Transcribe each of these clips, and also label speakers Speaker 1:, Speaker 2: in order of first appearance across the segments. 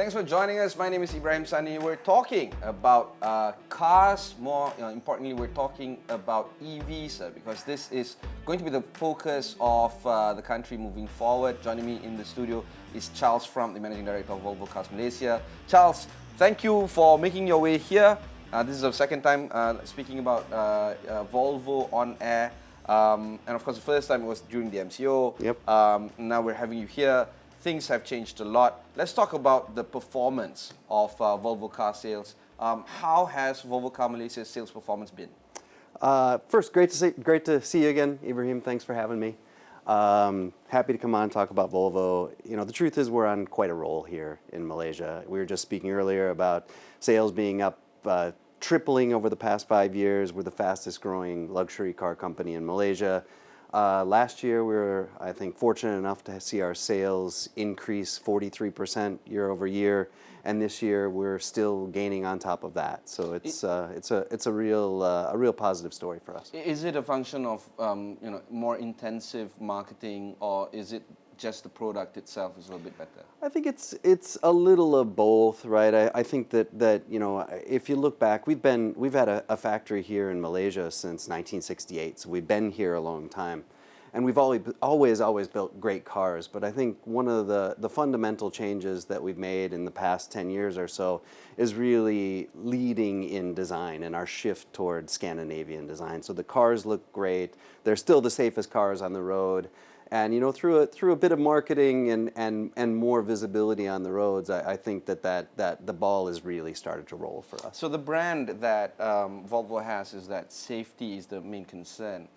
Speaker 1: Thanks for joining us. My name is Ibrahim Sani. We're talking about cars. More importantly, we're talking about EVs because this is going to be the focus of the country moving forward. Joining me in the studio is Charles From, the Managing Director of Volvo Cars Malaysia. Charles, thank you for making your way here. This is the second time speaking about Volvo on air. And of course, the first time it was during the MCO.
Speaker 2: Yep.
Speaker 1: Now we're having you here. Things have changed a lot. Let's talk about the performance of Volvo car sales. How has Volvo Car Malaysia's sales performance been?
Speaker 2: First, great to see you again, Ibrahim. Thanks for having me. Happy to come on and talk about Volvo. You know, the truth is we're on quite a roll here in Malaysia. We were just speaking earlier about sales being up, tripling over the past 5 years. We're the fastest growing luxury car company in Malaysia. Last year, we were, I think, fortunate enough to see our sales increase 43% year over year, and this year we're still gaining on top of that. So it's a real positive story for us.
Speaker 1: Is it a function of more intensive marketing, or is it just the product itself is a little bit better?
Speaker 2: I think it's a little of both, right? I think that you know, if you look back, we've had a factory here in Malaysia since 1968, so we've been here a long time, and we've always built great cars. But I think one of the fundamental changes that we've made in the past 10 years or so is really leading in design and our shift towards Scandinavian design. So the cars look great. They're still the safest cars on the road. And you know, through a bit of marketing and more visibility on the roads, I think that the ball has really started to roll for us.
Speaker 1: So the brand that Volvo has is that safety is the main concern.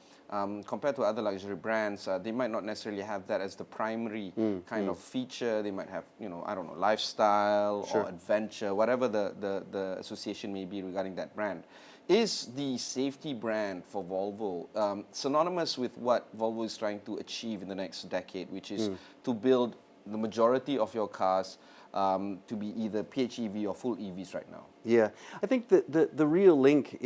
Speaker 1: Compared to other luxury brands, they might not necessarily have that as the primary kind of feature. They might have, I don't know, lifestyle or adventure, whatever the association may be regarding that brand. Is the safety brand for Volvo synonymous with what Volvo is trying to achieve in the next decade, which is to build the majority of your cars to be either PHEV or full EVs right now?
Speaker 2: Yeah, I think the real link,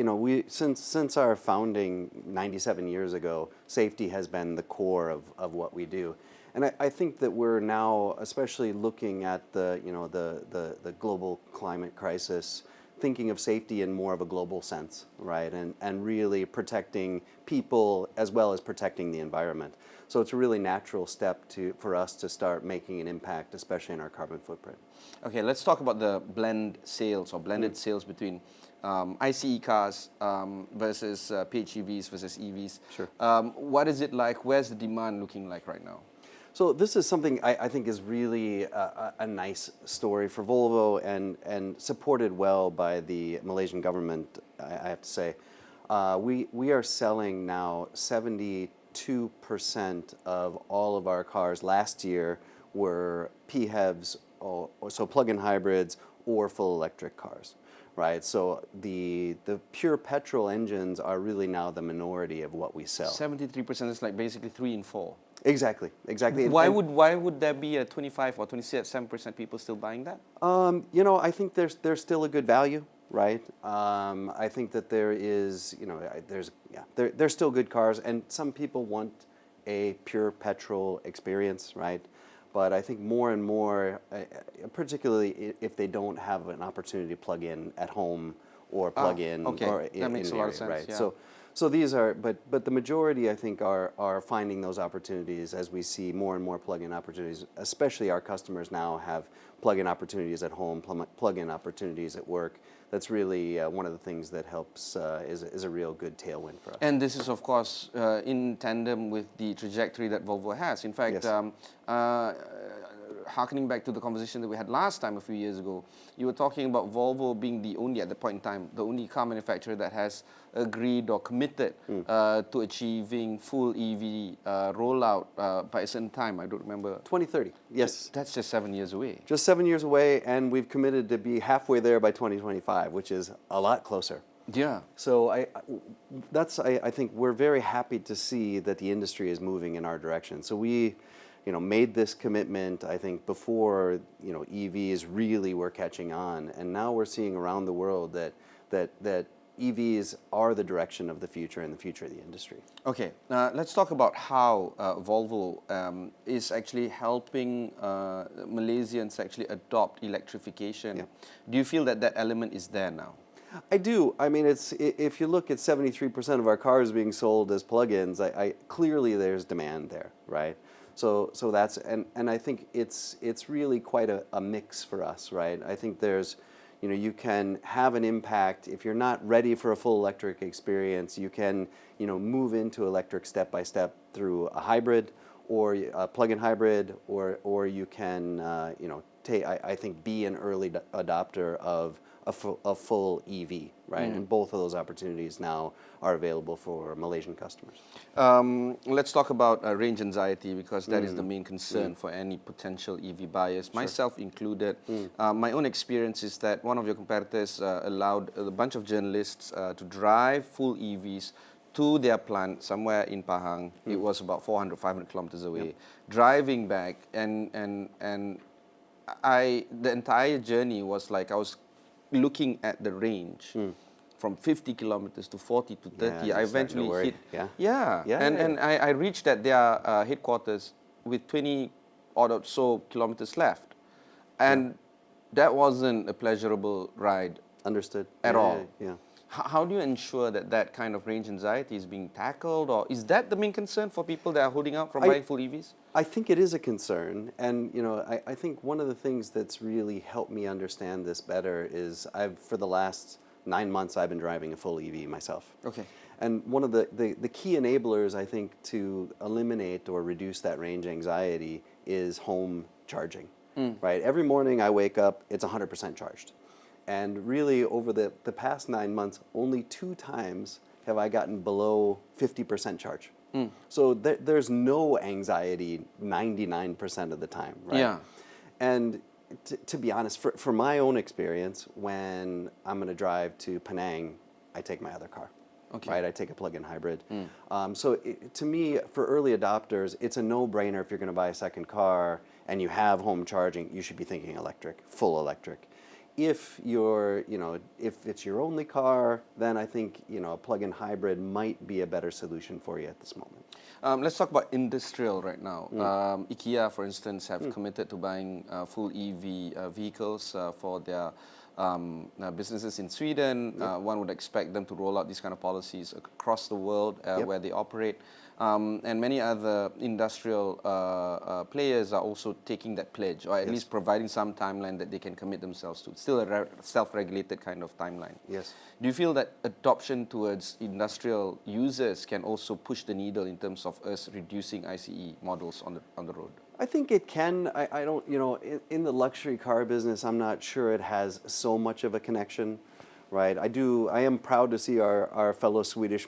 Speaker 2: since our founding 97 years ago, safety has been the core of what we do. And I think that we're now, especially looking at the global climate crisis, thinking of safety in more of a global sense, right? And really protecting people as well as protecting the environment. So it's a really natural step for us to start making an impact, especially in our carbon footprint.
Speaker 1: Okay, let's talk about the blend sales or blended sales between ICE cars versus PHEVs versus EVs.
Speaker 2: Sure.
Speaker 1: What is it like? Where's the demand looking like right now?
Speaker 2: So this is something I think is really a nice story for Volvo and supported well by the Malaysian government, I have to say. We are selling now 72% of all of our cars last year were PHEVs, so plug-in hybrids or full electric cars, right? So the pure petrol engines are really now the minority of what we sell.
Speaker 1: 73% is like basically 3 in 4.
Speaker 2: Exactly.
Speaker 1: Why would there be a 25 or 27% people still buying that?
Speaker 2: I think there's still a good value, right? I think that there is, there's still good cars, and some people want a pure petrol experience, right? But I think more and more, particularly if they don't have an opportunity to plug in at home or plug in, or
Speaker 1: that makes a lot of sense,
Speaker 2: right?
Speaker 1: Yeah.
Speaker 2: So these are, but the majority, I think, are finding those opportunities as we see more and more plug-in opportunities. Especially our customers now have plug-in opportunities at home, plug-in opportunities at work. That's really one of the things that helps, is a real good tailwind for us.
Speaker 1: And this is, of course, in tandem with the trajectory that Volvo has. In fact,
Speaker 2: yes.
Speaker 1: Harkening back to the conversation that we had last time a few years ago, you were talking about Volvo being the only, at the point in time, the only car manufacturer that has agreed or committed to achieving full EV rollout by a certain time. I don't remember.
Speaker 2: 2030, yes.
Speaker 1: That's just 7 years away.
Speaker 2: Just 7 years away, and we've committed to be halfway there by 2025, which is a lot closer.
Speaker 1: Yeah.
Speaker 2: So I think we're very happy to see that the industry is moving in our direction. So we made this commitment, I think, before, EVs really were catching on. And now we're seeing around the world that EVs are the direction of the future and the future of the industry.
Speaker 1: Okay, let's talk about how Volvo is actually helping Malaysians actually adopt electrification.
Speaker 2: Yeah.
Speaker 1: Do you feel that that element is there now?
Speaker 2: I do. I mean, if you look at 73% of our cars being sold as plug-ins, I clearly there's demand there, right? So that's and I think it's really quite a mix for us, right? I think there's, you can have an impact if you're not ready for a full electric experience. You can, move into electric step by step through a hybrid or a plug-in hybrid, or you can, I think be an early adopter of a full EV, right? And both of those opportunities now are available for Malaysian customers.
Speaker 1: Let's talk about range anxiety, because that is the main concern for any potential EV buyers, myself included. My own experience is that one of your competitors allowed a bunch of journalists to drive full EVs to their plant somewhere in Pahang. It was about 400, 500 kilometers away. Driving back, and the entire journey was like I was looking at the range from 50 kilometers to 40 to 30.
Speaker 2: Yeah,
Speaker 1: I eventually hit.
Speaker 2: Yeah.
Speaker 1: And I reached at their headquarters with 20 or so kilometers left. And that wasn't a pleasurable ride.
Speaker 2: Understood.
Speaker 1: At all.
Speaker 2: Yeah.
Speaker 1: How do you ensure that that kind of range anxiety is being tackled, or is that the main concern for people that are holding out from buying full EVs?
Speaker 2: I think it is a concern, and I think one of the things that's really helped me understand this better is for the last 9 months I've been driving a full EV myself.
Speaker 1: Okay.
Speaker 2: And one of the key enablers, I think, to eliminate or reduce that range anxiety is home charging. Right? Every morning I wake up, it's 100% charged. And really, over the past 9 months, only 2 times have I gotten below 50% charge. So there's no anxiety 99% of the time, right?
Speaker 1: Yeah.
Speaker 2: And to be honest, for my own experience, when I'm going to drive to Penang, I take my other car. Okay. Right, I take a plug-in hybrid. So to me, for early adopters, it's a no-brainer. If you're going to buy a second car and you have home charging, you should be thinking electric, full electric. If you're, if it's your only car, then I think, a plug-in hybrid might be a better solution for you at this moment.
Speaker 1: Let's talk about industrial right now. IKEA, for instance, have committed to buying full EV vehicles for their businesses in Sweden. One would expect them to roll out these kind of policies across the world where they operate. And many other industrial players are also taking that pledge, or at least providing some timeline that they can commit themselves to. It's still a self-regulated kind of timeline.
Speaker 2: Yes.
Speaker 1: Do you feel that adoption towards industrial users can also push the needle in terms of us reducing ICE models on the road?
Speaker 2: I think it can. I don't, in the luxury car business, I'm not sure it has so much of a connection. Right, I am proud to see our fellow Swedish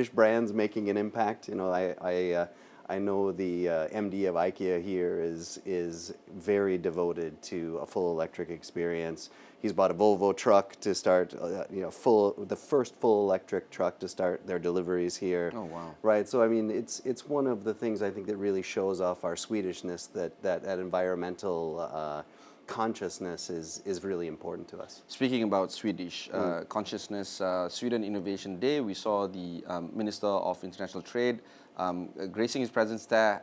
Speaker 2: brands making an impact. I know the MD of IKEA here is very devoted to a full electric experience. He's bought a Volvo truck to start, the first full electric truck to start their deliveries here.
Speaker 1: Oh wow!
Speaker 2: Right, so I mean, it's one of the things I think that really shows off our Swedishness, that environmental consciousness is really important to us.
Speaker 1: Speaking about Swedish consciousness, Sweden Innovation Day, we saw the Minister of International Trade gracing his presence there.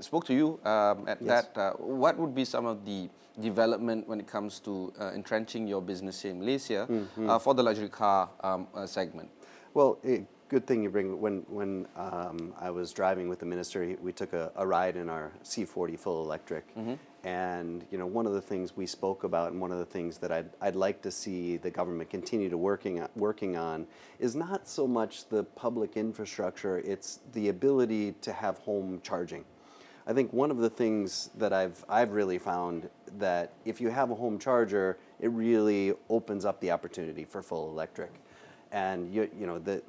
Speaker 1: Spoke to you at that. What would be some of the development when it comes to entrenching your business here in Malaysia for the luxury car segment?
Speaker 2: Well, good thing you bring. When I was driving with the minister, we took a ride in our C40 full electric, and one of the things we spoke about, and one of the things that I'd like to see the government continue to working on, is not so much the public infrastructure; it's the ability to have home charging. I think one of the things that I've really found that if you have a home charger, it really opens up the opportunity for full electric. And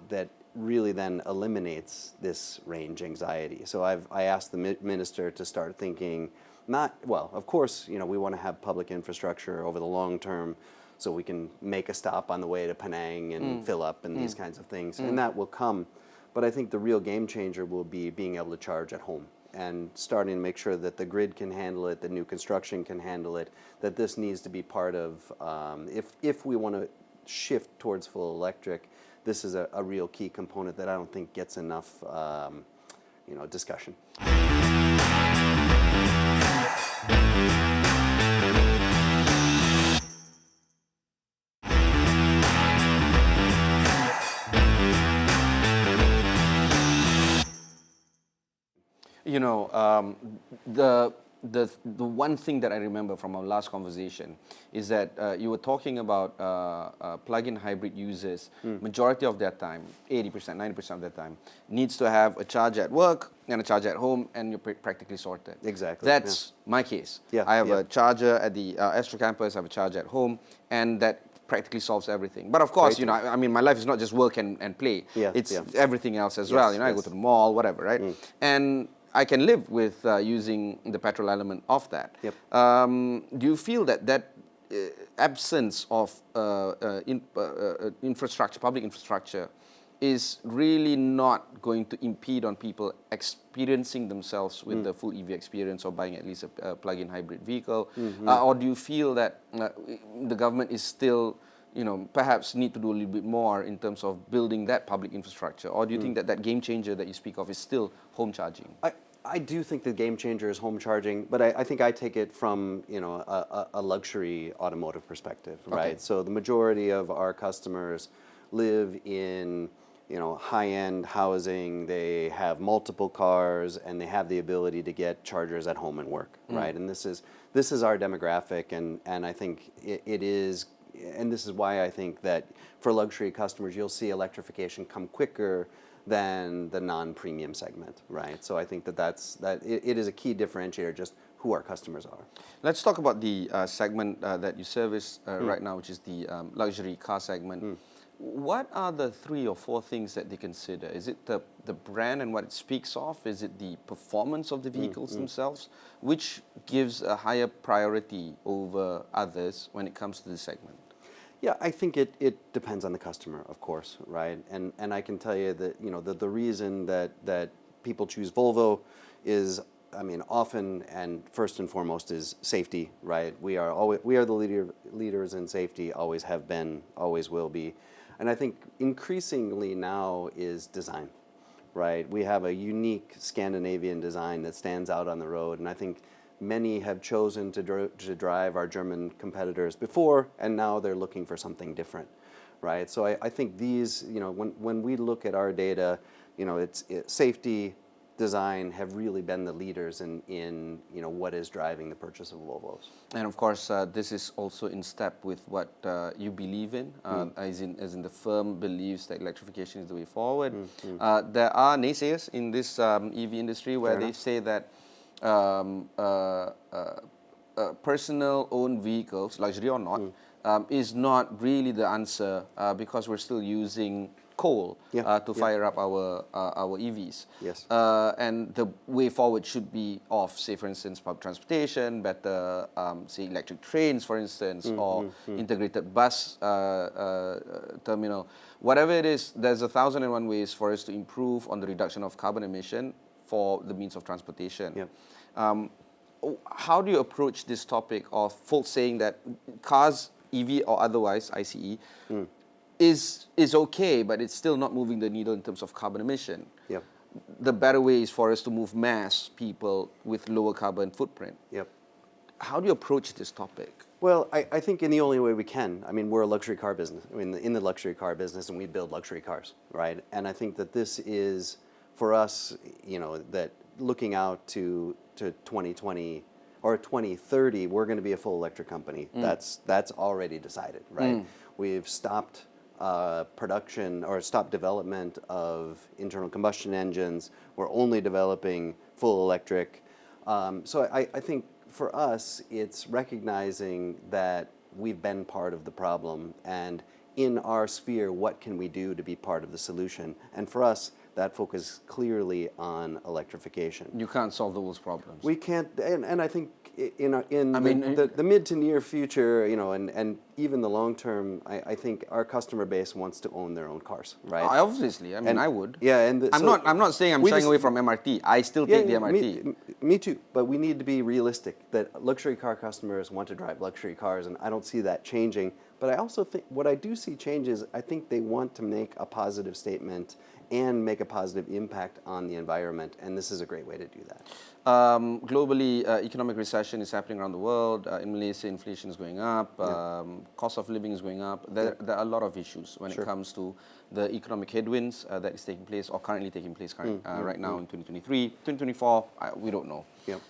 Speaker 2: that really then eliminates this range anxiety. So I asked the minister to start thinking, of course, we want to have public infrastructure over the long term, so we can make a stop on the way to Penang and fill up and these kinds of things, and that will come. But I think the real game changer will be being able to charge at home and starting to make sure that the grid can handle it, the new construction can handle it, that this needs to be part of, if we want to shift towards full electric, this is a real key component that I don't think gets enough discussion.
Speaker 1: You know, the one thing that I remember from our last conversation is that you were talking about plug-in hybrid users. Majority of their time, 80%, 90% of their time, needs to have a charge at work and a charge at home, and you're practically sorted.
Speaker 2: Exactly.
Speaker 1: That's my case. I have a charger at the Astro campus. I have a charger at home, and that practically solves everything. But of course, I mean, my life is not just work and play. It's everything else as well. I go to the mall, whatever, right? And I can live with using the petrol element of that. Do you feel that absence of infrastructure, public infrastructure, is really not going to impede on people experiencing themselves with the full EV experience or buying at least a plug-in hybrid vehicle? Or do you feel that the government is still, perhaps need to do a little bit more in terms of building that public infrastructure? Or do you think that game changer that you speak of is still home charging?
Speaker 2: I do think the game changer is home charging, but I think I take it from a luxury automotive perspective, right? So the majority of our customers live in high-end housing. They have multiple cars, and they have the ability to get chargers at home and work, right? And this is our demographic, and I think it is, and this is why I think that for luxury customers, you'll see electrification come quicker than the non-premium segment, right? So I think that it is a key differentiator, just who our customers are.
Speaker 1: Let's talk about the segment that you service right now, which is the luxury car segment. What are the 3 or 4 things that they consider? Is it the brand and what it speaks of? Is it the performance of the vehicles themselves? Which gives a higher priority over others when it comes to this segment?
Speaker 2: Yeah, I think it depends on the customer, of course, right? And I can tell you that the reason that people choose Volvo is, I mean, often and first and foremost is safety, right? We are the leaders in safety, always have been, always will be. And I think increasingly now is design, right? We have a unique Scandinavian design that stands out on the road, and I think many have chosen to drive our German competitors before, and now they're looking for something different, right? So I think these, when we look at our data, it's safety, design have really been the leaders in what is driving the purchase of Volvos.
Speaker 1: And of course, this is also in step with what you believe in, as in the firm believes that electrification is the way forward. There are naysayers in this EV industry where they say that personal owned vehicles, luxury or not, is not really the answer because we're still using coal to fire up our EVs.
Speaker 2: Yes.
Speaker 1: And the way forward should be of, say, for instance, public transportation, better, say, electric trains, for instance, or integrated bus terminal. Whatever it is, there's 1,001 ways for us to improve on the reduction of carbon emission for the means of transportation. How do you approach this topic of folks saying that cars, EV or otherwise, ICE, is okay, but it's still not moving the needle in terms of carbon emission? The better way is for us to move mass people with lower carbon footprint. How do you approach this topic?
Speaker 2: Well, I think in the only way we can. I mean, we're a luxury car business. I mean, in the luxury car business, and we build luxury cars, right? And I think that this is, for us, that looking out to 2020 or 2030, we're going to be a full electric company. That's already decided, right? We've stopped production or stopped development of internal combustion engines. We're only developing full electric. So I think for us, it's recognizing that we've been part of the problem, and in our sphere, what can we do to be part of the solution? And for us, that focus clearly on electrification.
Speaker 1: You can't solve those problems.
Speaker 2: We can't, and I think in the mid to near future, and even the long term, I think our customer base wants to own their own cars, right?
Speaker 1: Obviously, I would.
Speaker 2: Yeah, and
Speaker 1: I'm not saying I'm shying away from MRT. I still take the MRT.
Speaker 2: Me too, but we need to be realistic that luxury car customers want to drive luxury cars, and I don't see that changing But I also think what I do see change is I think they want to make a positive statement and make a positive impact on the environment, and this is a great way to do that.
Speaker 1: Globally, economic recession is happening around the world. In Malaysia, inflation is going up. Cost of living is going up. There are a lot of issues when it comes to the economic headwinds that is taking place or currently taking place right now in 2023. 2024, we don't know.
Speaker 2: Yep.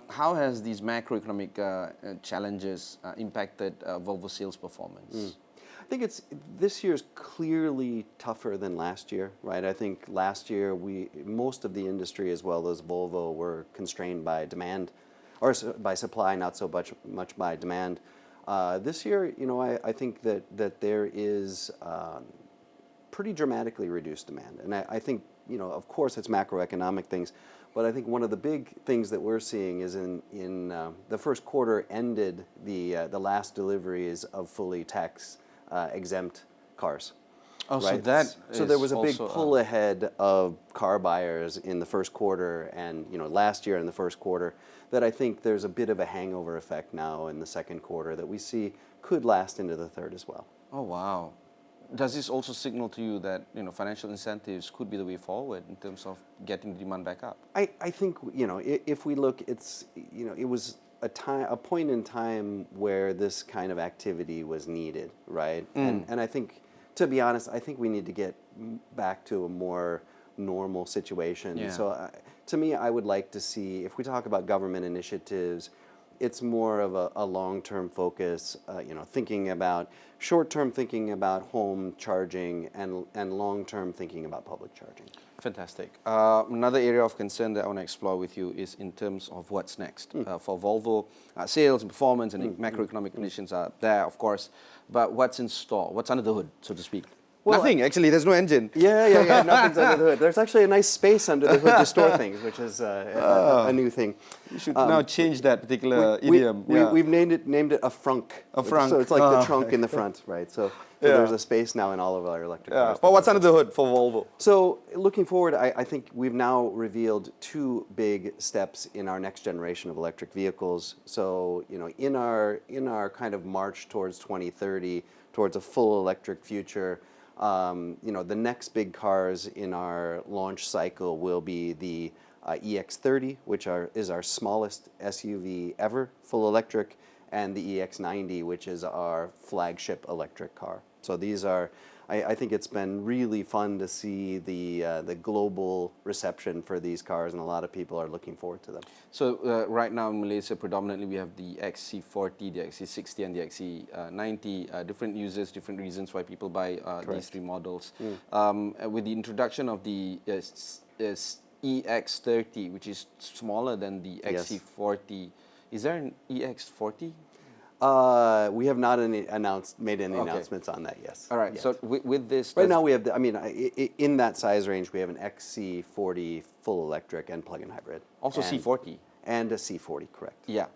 Speaker 1: How has these macroeconomic challenges impacted Volvo sales performance?
Speaker 2: I think this year's clearly tougher than last year, right? I think last year most of the industry as well as Volvo were constrained by demand, or by supply, not so much by demand. This year, I think that there is pretty dramatically reduced demand, and I think of course it's macroeconomic things, but I think one of the big things that we're seeing is in the first quarter ended the last deliveries of fully tax exempt cars.
Speaker 1: Oh,
Speaker 2: right? So there was a big pull ahead of car buyers in the first quarter and last year in the first quarter that I think there's a bit of a hangover effect now in the second quarter that we see could last into the third as well.
Speaker 1: Oh wow. Does this also signal to you that financial incentives could be the way forward in terms of getting the demand back up?
Speaker 2: I think if we look, it was a point in time where this kind of activity was needed, right? And I think, to be honest, I think we need to get back to a more normal situation.
Speaker 1: Yeah.
Speaker 2: So to me, I would like to see, if we talk about government initiatives, it's more of a long-term focus, thinking about short-term thinking about home charging and long-term thinking about public charging.
Speaker 1: Fantastic. Another area of concern that I want to explore with you is in terms of what's next. For Volvo, sales and performance and macroeconomic conditions are there, of course, but what's in store? What's under the hood, so to speak?
Speaker 2: Well,
Speaker 1: nothing, actually, there's no engine.
Speaker 2: Yeah, nothing's under the hood. There's actually a nice space under the hood to store things, which is a new thing.
Speaker 1: You should now change that particular idiom.
Speaker 2: We've named it a frunk.
Speaker 1: A frunk.
Speaker 2: So it's like the trunk in the front, right? So there's a space now in all of our electric cars.
Speaker 1: But what's under the hood for Volvo?
Speaker 2: So looking forward, I think we've now revealed two big steps in our next generation of electric vehicles. So in our kind of march towards 2030, towards a full electric future, the next big cars in our launch cycle will be the EX30, which is our smallest SUV ever, full electric, and the EX90, which is our flagship electric car. So these are, I think it's been really fun to see the global reception for these cars, and a lot of people are looking forward to them.
Speaker 1: So right now in Malaysia, predominantly we have the XC40, the XC60, and the XC90. Different users, different reasons why people buy these three models. With the introduction of the EX30, which is smaller than the XC40, is there an EX40?
Speaker 2: We have not made any announcements on that, yes.
Speaker 1: All right,
Speaker 2: yet.
Speaker 1: So with this...
Speaker 2: Right now we have, in that size range, we have an XC40 full electric and plug-in hybrid.
Speaker 1: Also C40?
Speaker 2: And a C40, correct.
Speaker 1: Yeah.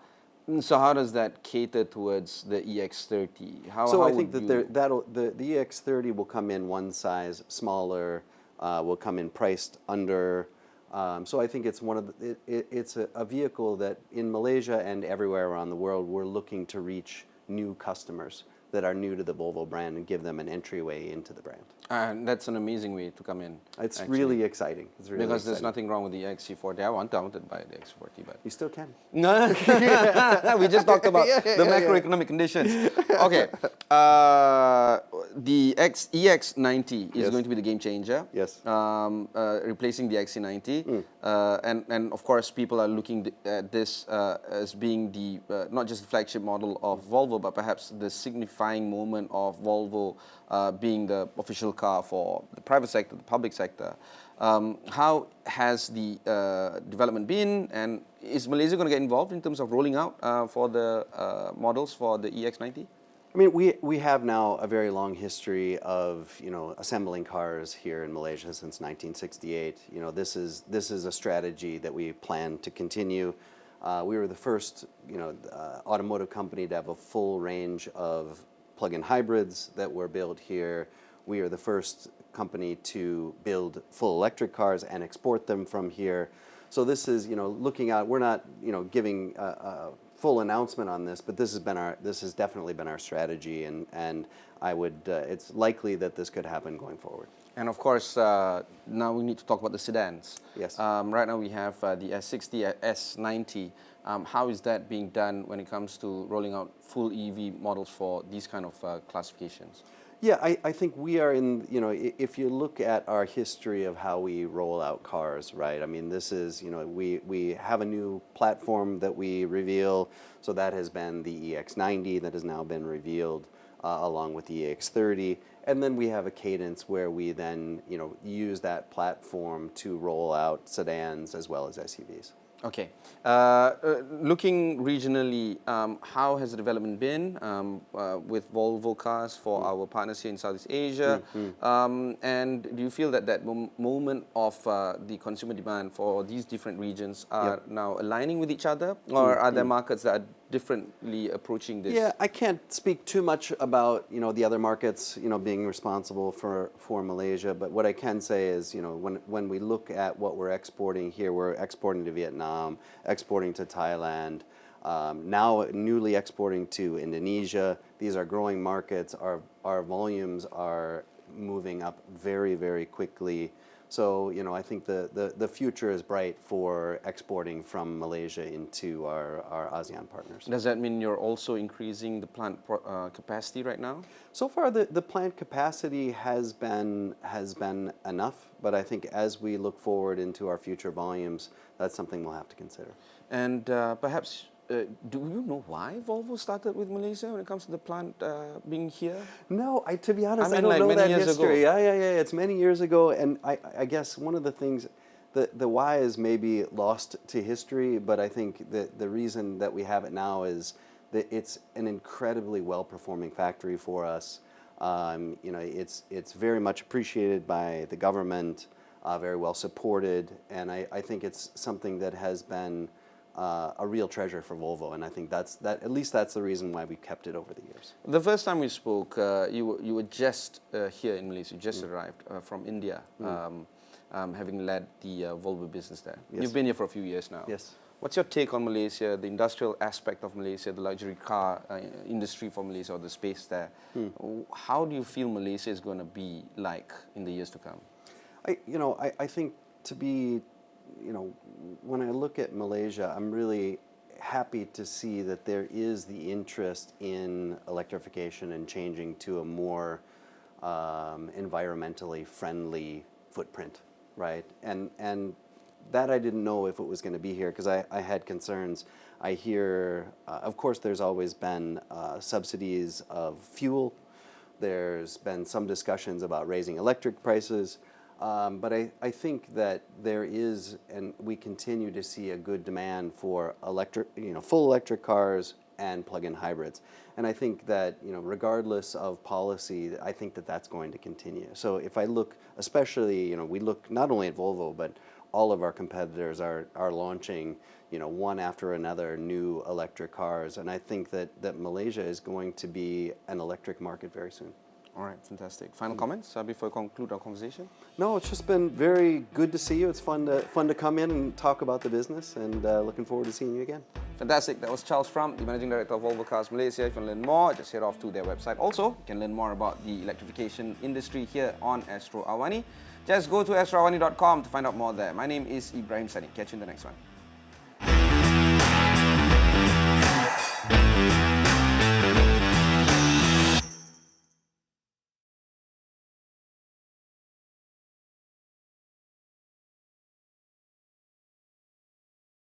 Speaker 1: So how does that cater towards the EX30?
Speaker 2: I think that the EX30 will come in one size smaller, will come in priced under... so I think it's it's a vehicle that in Malaysia and everywhere around the world we're looking to reach new customers that are new to the Volvo brand and give them an entryway into the brand. And
Speaker 1: that's an amazing way to come in.
Speaker 2: It's really exciting. It's really
Speaker 1: because
Speaker 2: exciting.
Speaker 1: there's nothing wrong with the XC40. I wanted to buy the XC40, but
Speaker 2: you still can.
Speaker 1: No, we just talked about the macroeconomic conditions. Okay, the EX90 is going to be the game changer.
Speaker 2: Yes.
Speaker 1: Replacing the XC90, and of course people are looking at this as being the not just the flagship model of Volvo, but perhaps the signifying moment of Volvo being the official car for the private sector, the public sector. How has the development been, and is Malaysia going to get involved in terms of rolling out for the models for the EX90?
Speaker 2: I mean, we have now a very long history of assembling cars here in Malaysia since 1968. This is a strategy that we plan to continue. We were the first automotive company to have a full range of plug-in hybrids that were built here. We are the first company to build full electric cars and export them from here. So this is, looking at, we're not, giving full announcement on this, but this has definitely been our strategy, and it's likely that this could happen going forward.
Speaker 1: And of course, now we need to talk about the sedans.
Speaker 2: Yes.
Speaker 1: Right now we have the S60, S90. How is that being done when it comes to rolling out full EV models for these kind of classifications?
Speaker 2: Yeah, I think we are in, if you look at our history of how we roll out cars, right? I mean, this is, we have a new platform that we reveal. So that has been the EX90 that has now been revealed along with the EX30. And then we have a cadence where we then, use that platform to roll out sedans as well as SUVs.
Speaker 1: Okay. Looking regionally, how has the development been with Volvo cars for our partners here in Southeast Asia? And do you feel that moment of the consumer demand for these different regions are now aligning with each other? Or are there markets that are differently approaching this?
Speaker 2: Yeah, I can't speak too much about the other markets being responsible for Malaysia, but what I can say is when we look at what we're exporting here, we're exporting to Vietnam, exporting to Thailand, now newly exporting to Indonesia. These are growing markets. Our volumes are moving up very, very quickly. So, I think the future is bright for exporting from Malaysia into our ASEAN partners.
Speaker 1: Does that mean you're also increasing the plant capacity right now?
Speaker 2: So far, the plant capacity has been enough, but I think as we look forward into our future volumes, that's something we'll have to consider.
Speaker 1: And perhaps, do you know why Volvo started with Malaysia when it comes to the plant being here?
Speaker 2: No, to be honest, I
Speaker 1: mean,
Speaker 2: don't
Speaker 1: like
Speaker 2: know
Speaker 1: many
Speaker 2: that
Speaker 1: years
Speaker 2: history.
Speaker 1: ago.
Speaker 2: Yeah, it's many years ago, and I guess one of the things, the why is maybe lost to history, but I think that the reason that we have it now is that it's an incredibly well-performing factory for us. It's very much appreciated by the government, very well supported, and I think it's something that has been a real treasure for Volvo, and I think at least that's the reason why we kept it over the years.
Speaker 1: The first time we spoke, you were just here in Malaysia, you just arrived from India, having led the Volvo business there.
Speaker 2: Yes.
Speaker 1: You've been here for a few years now.
Speaker 2: Yes.
Speaker 1: What's your take on Malaysia, the industrial aspect of Malaysia, the luxury car industry for Malaysia, or the space there? How do you feel Malaysia is going to be like in the years to come?
Speaker 2: I think to be, when I look at Malaysia, I'm really happy to see that there is the interest in electrification and changing to a more environmentally friendly footprint, right? And that I didn't know if it was going to be here because I had concerns. I hear, of course, there's always been subsidies of fuel. There's been some discussions about raising electric prices. But I think that there is, and we continue to see a good demand for full electric cars and plug-in hybrids. And I think that, regardless of policy, I think that that's going to continue. So if I look, especially, we look not only at Volvo, but all of our competitors are launching, one after another new electric cars. And I think that Malaysia is going to be an electric market very soon.
Speaker 1: All right, fantastic. Final comments before we conclude our conversation?
Speaker 2: No, it's just been very good to see you. It's fun to come in and talk about the business, and looking forward to seeing you again.
Speaker 1: Fantastic. That was Charles Frum, the Managing Director of Volvo Cars Malaysia. If you want to learn more, just head off to their website. Also, you can learn more about the electrification industry here on Astro AWANI. Just go to astroawani.com to find out more there. My name is Ibrahim Sani. Catch you in the next one.